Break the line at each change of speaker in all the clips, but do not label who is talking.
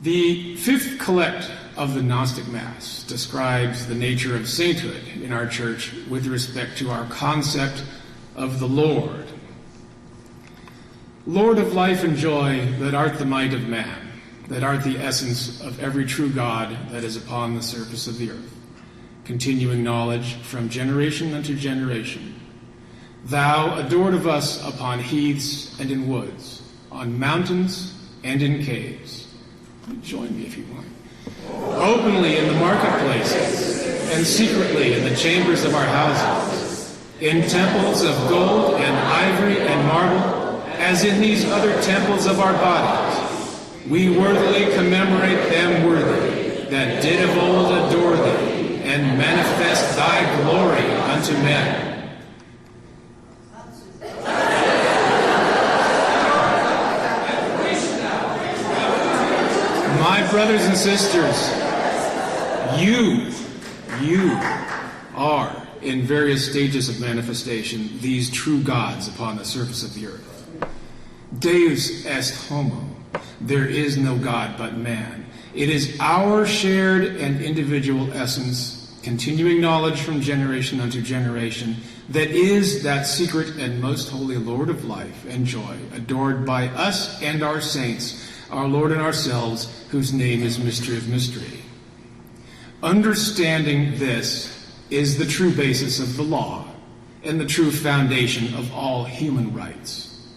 The fifth collect of the Gnostic Mass describes the nature of sainthood in our church with respect to our concept of the Lord. Lord of life and joy, that art the might of man, that art the essence of every true God that is upon the surface of the earth, continuing knowledge from generation unto generation. Thou, adored of us upon heaths and in woods, on mountains and in caves. Join me if you want. Openly in the marketplaces, and secretly in the chambers of our houses, in temples of gold and ivory and marble, as in these other temples of our bodies, we worthily commemorate them worthy, that did of old adore thee, and manifest thy glory unto men. My brothers and sisters, you are, in various stages of manifestation, these true gods upon the surface of the earth. Deus est homo. There is no God but man. It is our shared and individual essence, continuing knowledge from generation unto generation, that is that secret and most holy Lord of life and joy, adored by us and our saints, our Lord and ourselves, whose name is Mystery of Mystery. Understanding this is the true basis of the law and the true foundation of all human rights.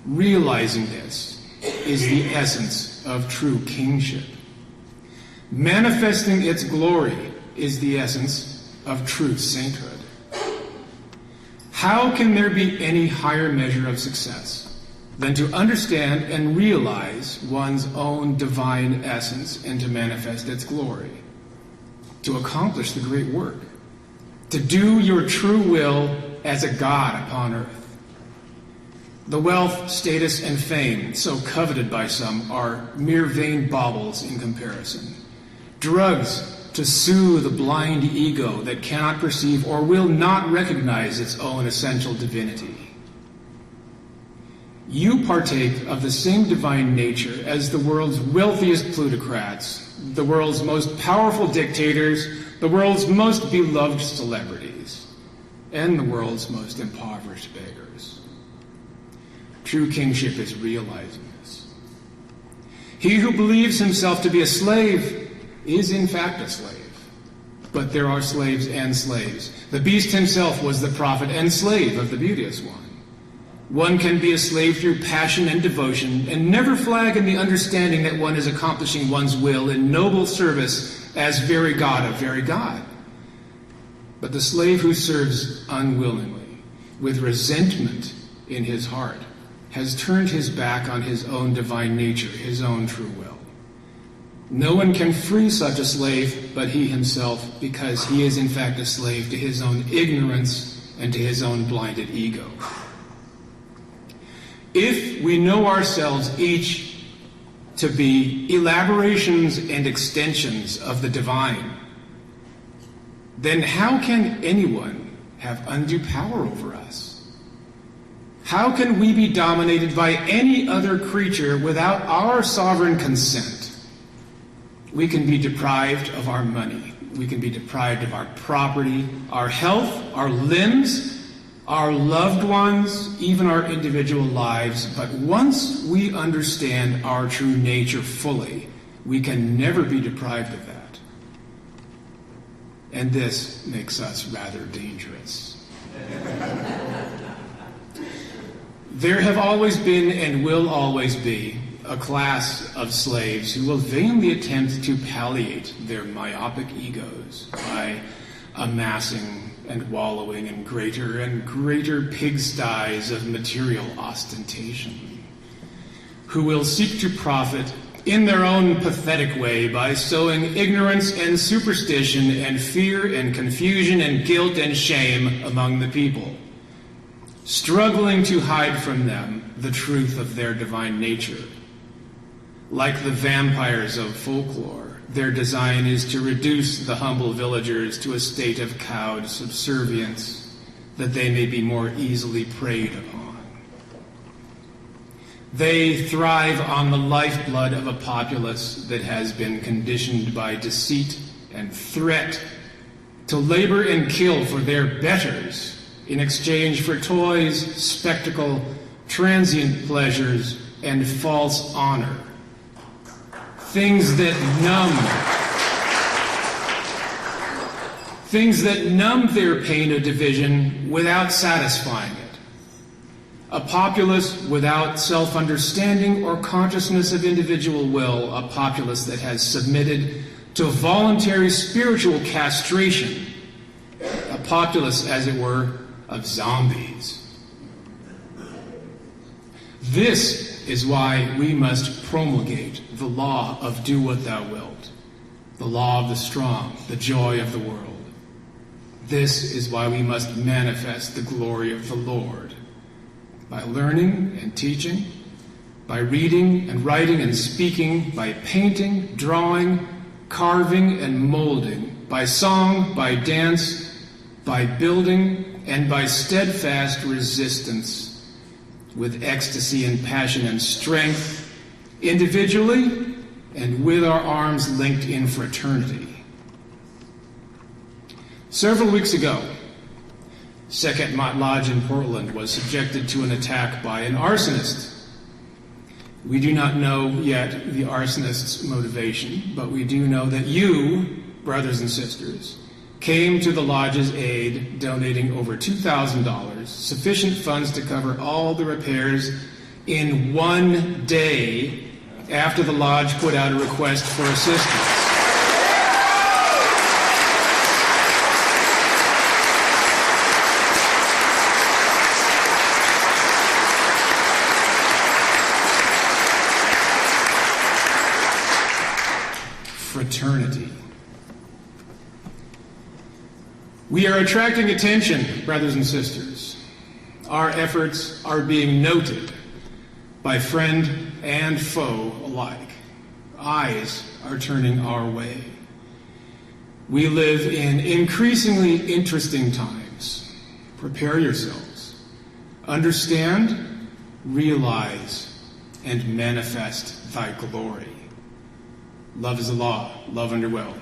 Realizing this is the essence of true kingship. Manifesting its glory is the essence of true sainthood. How can there be any higher measure of success than to understand and realize one's own divine essence and to manifest its glory, to accomplish the great work, to do your true will as a God upon earth? The wealth, status, and fame so coveted by some are mere vain baubles in comparison. Drugs to soothe the blind ego that cannot perceive or will not recognize its own essential divinity. You partake of the same divine nature as the world's wealthiest plutocrats, the world's most powerful dictators, the world's most beloved celebrities, and the world's most impoverished beggars. True kingship is realizing this. He who believes himself to be a slave is in fact a slave. But there are slaves and slaves. The beast himself was the prophet and slave of the beauteous one. One can be a slave through passion and devotion and never flag in the understanding that one is accomplishing one's will in noble service as very God of very God. But the slave who serves unwillingly, with resentment in his heart, has turned his back on his own divine nature, his own true will. No one can free such a slave but he himself, because he is in fact a slave to his own ignorance and to his own blinded ego. If we know ourselves each to be elaborations and extensions of the divine, then how can anyone have undue power over us? How can we be dominated by any other creature without our sovereign consent? We can be deprived of our money. We can be deprived of our property, our health, our limbs, our loved ones, even our individual lives. But once we understand our true nature fully, we can never be deprived of that. And this makes us rather dangerous. There have always been and will always be a class of slaves who will vainly attempt to palliate their myopic egos by amassing and wallowing in greater and greater pigsties of material ostentation, who will seek to profit in their own pathetic way by sowing ignorance and superstition and fear and confusion and guilt and shame among the people, struggling to hide from them the truth of their divine nature. Like the vampires of folklore, their design is to reduce the humble villagers to a state of cowed subservience, that they may be more easily preyed upon. They thrive on the lifeblood of a populace that has been conditioned by deceit and threat to labor and kill for their betters in exchange for toys, spectacle, transient pleasures, and false honor. Things that numb their pain of division without satisfying it. A populace without self-understanding or consciousness of individual will, a populace that has submitted to voluntary spiritual castration, a populace, as it were, of zombies. This is why we must promulgate the law of do what thou wilt, the law of the strong, the joy of the world. This is why we must manifest the glory of the Lord, by learning and teaching, by reading and writing and speaking, by painting, drawing, carving and molding, by song, by dance, by building, and by steadfast resistance, with ecstasy and passion and strength, individually and with our arms linked in fraternity. Several weeks ago, Second Mott Lodge in Portland was subjected to an attack by an arsonist. We do not know yet the arsonist's motivation, but we do know that you, brothers and sisters, came to the lodge's aid, donating over $2,000, sufficient funds to cover all the repairs in one day after the lodge put out a request for assistance. Fraternity. We are attracting attention, brothers and sisters. Our efforts are being noted by friend and foe alike. Eyes are turning our way. We live in increasingly interesting times. Prepare yourselves. Understand, realize, and manifest thy glory. Love is the law. Love under will.